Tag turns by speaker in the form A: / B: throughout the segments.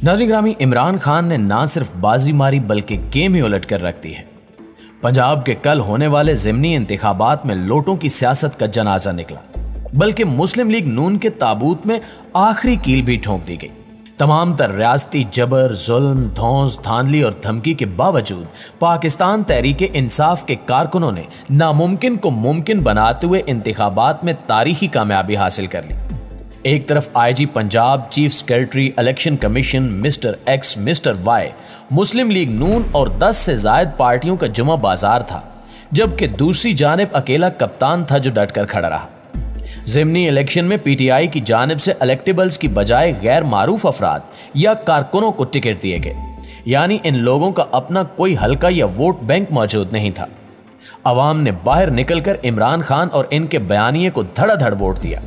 A: नाज़रीन ग्रामी, इमरान खान ने ना सिर्फ बाजी मारी बल्कि गेम ही उलट कर रख दी है। पंजाब के कल होने वाले ज़िमनी इंतखाबात में लोटों की सियासत का जनाजा निकला, बल्कि मुस्लिम लीग नून के ताबूत में आखिरी कील भी ठोंक दी गई। तमाम तर रियासती जबर, जुल्म, धौंस, धांधली और धमकी के बावजूद पाकिस्तान तहरीके इंसाफ के कारकुनों ने नामुमकिन को मुमकिन बनाते हुए इंतखाबात में तारीखी कामयाबी हासिल कर ली। एक तरफ IG Punjab, chief secretary, election commission, mister X, mister Y, Muslim League Noon और 10 से ज्यादा पार्टियों का जुमा बाजार था, जबकि दूसरी जानिब अकेला कप्तान था जो डटकर खड़ा रहा। ज़िमनी इलेक्शन में पीटीआई की जानिब से इलेक्टेबल्स की बजाय गैर मारूफ अफराद या कारकुनों को टिकट दिए गए, यानी इन लोगों का अपना कोई हल्का या वोट बैंक मौजूद नहीं था। अवाम ने बाहर निकलकर इमरान खान और इनके बयानिए को धड़ाधड़ वोट दिया।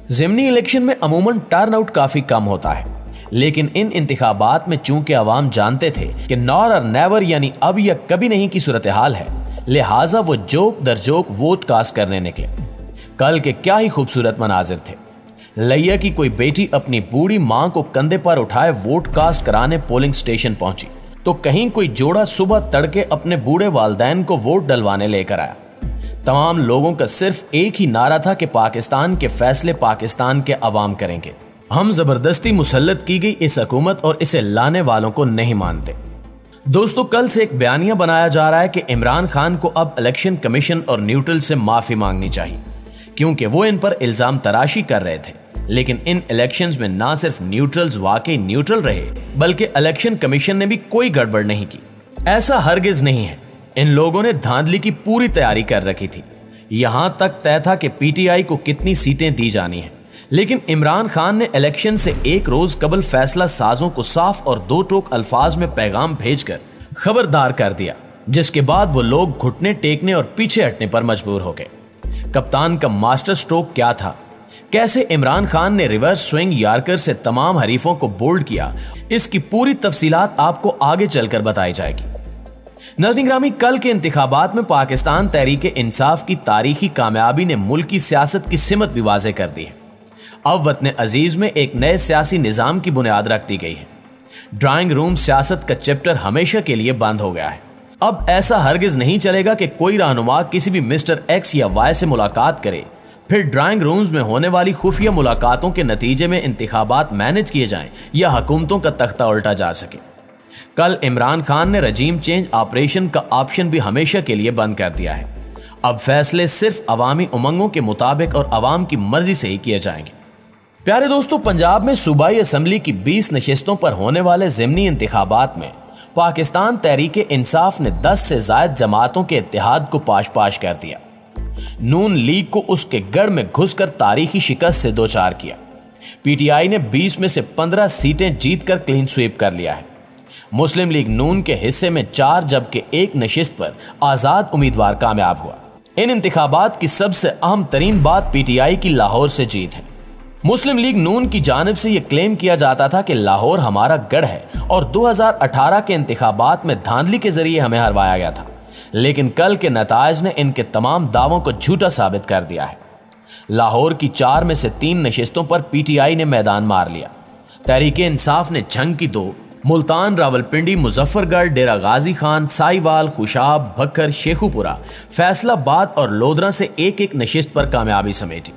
A: ज़िमनी इलेक्शन में अमूमन टर्नआउट काफी कम होता है, लेकिन इन इंतखाबात में चूंकि अवाम जानते थे कि नॉर और नेवर यानी अब या कभी नहीं की सूरत हाल है, लिहाजा वो जोक दर जोक वोट कास्ट करने निकले। कल के क्या ही खूबसूरत मनाजिर थे। लैया की कोई बेटी अपनी बूढ़ी मां को कंधे पर उठाए वोट कास्ट कराने पोलिंग स्टेशन पहुंची, तो कहीं कोई जोड़ा सुबह तड़के अपने बूढ़े वालदैन को वोट डलवाने लेकर आया। तमाम लोगों का सिर्फ एक ही नारा था कि पाकिस्तान के फैसले पाकिस्तान के अवाम करेंगे। हम जबरदस्ती मुसल्लत की गई इस हुकूमत और इसे लाने वालों को नहीं मानते। दोस्तों, कल से एक बयानिया बनाया जा रहा है कि इमरान खान को अब इलेक्शन कमीशन और न्यूट्रल से माफी मांगनी चाहिए, क्योंकि वो इन पर इल्जाम तराशी कर रहे थे। लेकिन इन इलेक्शंस में ना सिर्फ न्यूट्रल्स वाकई न्यूट्रल रहे, बल्कि इलेक्शन कमीशन ने भी कोई गड़बड़ नहीं की। ऐसा हरगिज नहीं है। इन लोगों ने धांधली की पूरी तैयारी कर रखी थी। यहां तक तय था कि पीटीआई को कितनी सीटें दी जानी हैं, लेकिन इमरान खान ने इलेक्शन से एक रोज कबल फैसला साजों को साफ और दो टोक अल्फाज में पैगाम भेजकर खबरदार कर दिया, जिसके बाद वो लोग घुटने टेकने और पीछे हटने पर मजबूर हो गए। कप्तान का मास्टर स्ट्रोक क्या था, कैसे इमरान खान ने रिवर्स स्विंग यार्कर से तमाम हरीफों को बोल्ड किया, इसकी पूरी तफसीलात आपको आगे चलकर बताई जाएगी। नाज़रीन ग्रामी, कल के इंतखाबात में पाकिस्तान तहरीके इंसाफ की तारीखी कामयाबी ने मुल्क की सियासत की सिमत भी वाज़े कर दी है। अब वतन अजीज में एक नए सियासी निज़ाम की बुनियाद रख दी गई है। ड्राइंग रूम सियासत का चैप्टर हमेशा के लिए बंद हो गया है। अब ऐसा हरगिज नहीं चलेगा कि कोई रहनुमा किसी भी मिस्टर एक्स या वाई से मुलाकात करे, फिर ड्राइंग रूम्स में होने वाली खुफिया मुलाकातों के नतीजे में इंतखाबात मैनेज किए जाएं या हुकूमतों का तख्ता उल्टा जा सके। कल इमरान खान ने रजीम चेंज ऑपरेशन का ऑप्शन भी हमेशा के लिए बंद कर दिया है। अब फैसले सिर्फ अवामी उमंगों के मुताबिक और अवाम की मर्जी से ही किए जाएंगे। प्यारे दोस्तों, पंजाब में सूबाई असम्बली की 20 नशिस्तों पर होने वाले ज़िमनी इंतखाबात में पाकिस्तान तहरीके इंसाफ ने 10 से ज्यादा जमातों के इत्तेहाद को पाश पाश कर दिया। नून लीग को उसके गढ़ में घुसकर तारीखी शिकस्त से दो चार किया। पीटीआई ने 20 में से 15 सीटें जीतकर क्लीन स्वीप कर लिया है। मुस्लिम लीग नून के हिस्से में 4 जबकि एक नशिस्त पर आजाद उम्मीदवार कामयाब हुआ। इन इंतखाबात की सबसे अहम तरीन बात पीटीआई की लाहौर से जीत है। मुस्लिम लीग नून की जानिब से यह क्लेम किया जाता था कि लाहौर हमारा गढ़ है और 2018 के इंतखाबात में धांधली के जरिए हमें हरवाया गया था, लेकिन कल के नताइज ने इनके तमाम दावों को झूठा साबित कर दिया है। लाहौर की 4 में से 3 नशिस्तों पर पीटीआई ने मैदान मार लिया। तहरीके इंसाफ ने झंग की 2, मुल्तान, रावलपिंडी, मुजफ्फरगढ़, डेरा गाजी खान, साहिवाल, खुशाब, भक्कर, शेखुपुरा, फैसलाबाद और लोधरा से एक एक नशिस्त पर कामयाबी समेटी।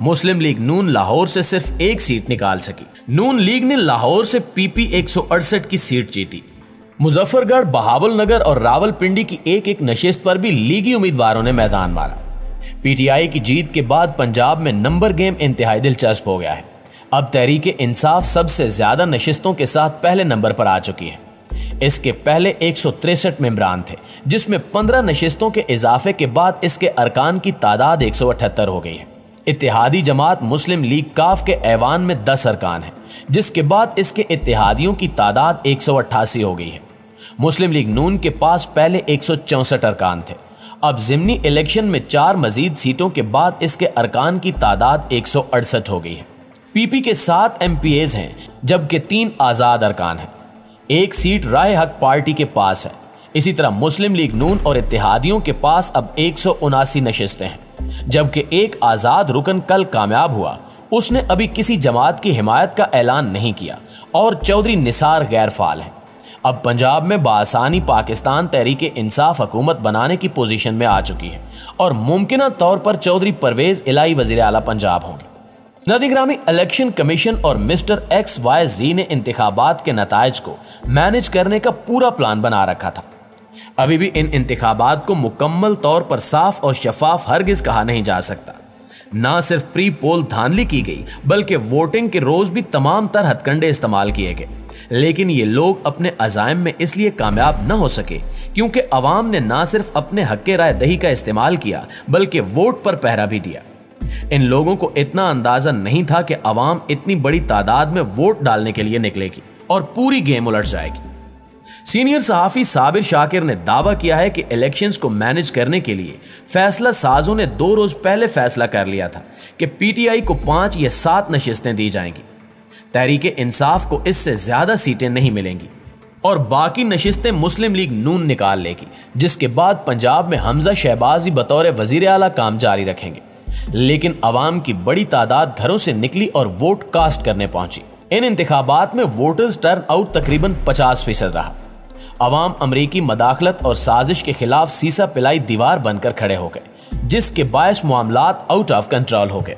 A: मुस्लिम लीग नून लाहौर से सिर्फ एक सीट निकाल सकी। नून लीग ने लाहौर से पीपी 168 की सीट जीती। मुजफ्फरगढ़, बहावलनगर और रावलपिंडी की एक एक नशिस्त पर भी लीगी उम्मीदवारों ने मैदान मारा। पीटीआई की जीत के बाद पंजाब में नंबर गेम इंतहाई दिलचस्प हो गया है। अब तहरीके इंसाफ सबसे ज्यादा नशिस्तों के साथ पहले नंबर पर आ चुकी है। इसके पहले 163 मेंबरान थे, जिसमें 15 नशिस्तों के इजाफे के बाद इसके अरकान की तादाद 178 हो गई है। इत्तेहादी जमात मुस्लिम लीग काफ के ऐवान में 10 अरकान हैं, जिसके बाद इसके इत्तेहादियों की तादाद 188 हो गई है। मुस्लिम लीग नून के पास पहले 164 अरकान थे। अब ज़िमनी इलेक्शन में 4 मजीद सीटों के बाद इसके अरकान की तादाद 168 हो गई है। पीपी के 7 एमपीएज हैं, जबकि 3 आज़ाद अरकान हैं। एक सीट राय हक पार्टी के पास है। इसी तरह मुस्लिम लीग नून और इत्तेहादियों के पास अब 179 नशिस्तें हैं, जबकि एक आज़ाद रुकन कल कामयाब हुआ उसने अभी किसी जमात की हिमायत का ऐलान नहीं किया और चौधरी निसार गैर फाल हैं। अब पंजाब में बासानी पाकिस्तान तहरीक इंसाफ हुकूमत बनाने की पोजीशन में आ चुकी है और मुमकिन तौर पर चौधरी परवेज इलाही वजीर आला पंजाब होंगे। नादिग्रामी इलेक्शन कमीशन और मिस्टर XYZ ने इंतखाबात के नताइज को मैनेज करने का पूरा प्लान बना रखा था। अभी भी इन इंतखाबात को मुकम्मल तौर पर साफ और शफाफ हरगिज कहा नहीं जा सकता। ना सिर्फ प्री पोल धांधली की गई बल्कि वोटिंग के रोज भी तमाम तर हथकंडे इस्तेमाल किए गए, लेकिन ये लोग अपने अज़ाइम में इसलिए कामयाब न हो सके क्योंकि अवाम ने ना सिर्फ अपने हक्के राय दही का इस्तेमाल किया बल्कि वोट पर पहरा भी दिया। इन लोगों को इतना अंदाजा नहीं था कि अवाम इतनी बड़ी तादाद में वोट डालने के लिए निकलेगी और पूरी गेम उलट जाएगी। सीनियर सहाफी साबिर शाकिर ने दावा किया है कि इलेक्शंस को मैनेज करने के लिए फैसला साजों ने 2 रोज पहले फैसला कर लिया था कि PTI को 5 या 7 नशिस्तें दी जाएंगी। तहरीक इंसाफ को इससे ज्यादा सीटें नहीं मिलेंगी और बाकी नशिस्तें मुस्लिम लीग नून निकाल लेगी, जिसके बाद पंजाब में हमजा शहबाजी बतौर वजीर आला काम जारी रखेंगे। लेकिन अवाम की बड़ी तादाद घरों से निकली और वोट कास्ट करने पहुंची। इन इंतखाबात में वोटर्स टर्न आउट तकरीबन 50% रहा। अवाम अमरीकी मदाखलत और साजिश के खिलाफ सीसा पिलाई दीवार बनकर खड़े हो गए, जिसके बायस मामलात आउट ऑफ कंट्रोल हो गए।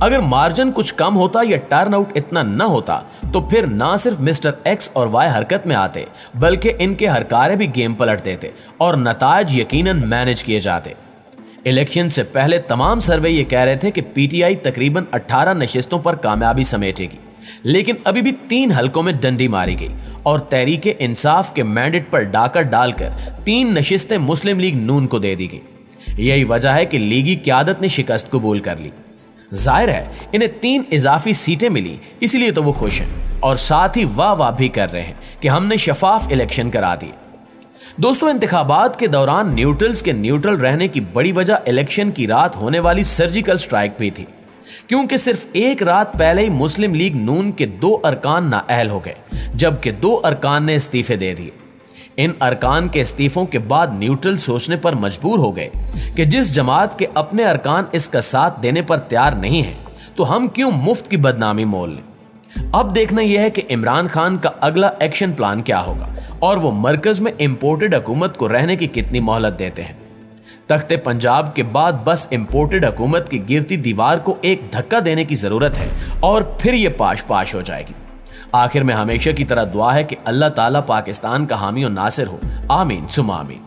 A: अगर मार्जिन कुछ कम होता या टर्न आउट इतना न होता तो फिर ना सिर्फ मिस्टर X और Y हरकत में आते बल्कि इनके हरकारे भी गेम पलट देते और नताज यकीनन मैनेज किए जाते। इलेक्शन से पहले तमाम सर्वे ये कह रहे थे कि PTI तकरीबन 18 नशिस्तों पर कामयाबी समेटेगी, लेकिन अभी भी 3 हलकों में डंडी मारी गई और तहरीक इंसाफ के मैंडेट पर डाका डालकर 3 नशिस्तें मुस्लिम लीग नून को दे दी गई। यही वजह है कि लीगी क़यादत ने शिकस्त कबूल कर ली। जाहिर है इन्हें 3 इजाफी सीटें मिली, इसलिए तो वो खुश हैं और साथ ही वाह वाह भी कर रहे हैं कि हमने शफाफ इलेक्शन करा दिए। दोस्तों, इंतखाबात के दौरान न्यूट्रल्स के न्यूट्रल रहने की बड़ी वजह इलेक्शन की रात होने वाली सर्जिकल स्ट्राइक भी थी, क्योंकि सिर्फ एक रात पहले ही मुस्लिम लीग नून के 2 अरकान नाअहल हो गए, जबकि 2 अरकान ने इस्तीफे दे दिए। इन अरकान के इस्तीफों के बाद न्यूट्रल सोचने पर मजबूर हो गए कि जिस जमात के अपने अरकान इसका साथ देने पर तैयार नहीं है तो हम क्यों मुफ्त की बदनामी मोल लें। अब देखना यह है कि इमरान खान का अगला एक्शन प्लान क्या होगा और वो मरकज में इंपोर्टेड हुकूमत को रहने की कितनी मोहलत देते हैं। तख्ते पंजाब के बाद बस इंपोर्टेड हुकूमत की गिरती दीवार को एक धक्का देने की जरूरत है और फिर ये पाश पाश हो जाएगी। आखिर में हमेशा की तरह दुआ है कि अल्लाह ताला पाकिस्तान का हामी और नासिर हो। आमीन सुमा आमीन।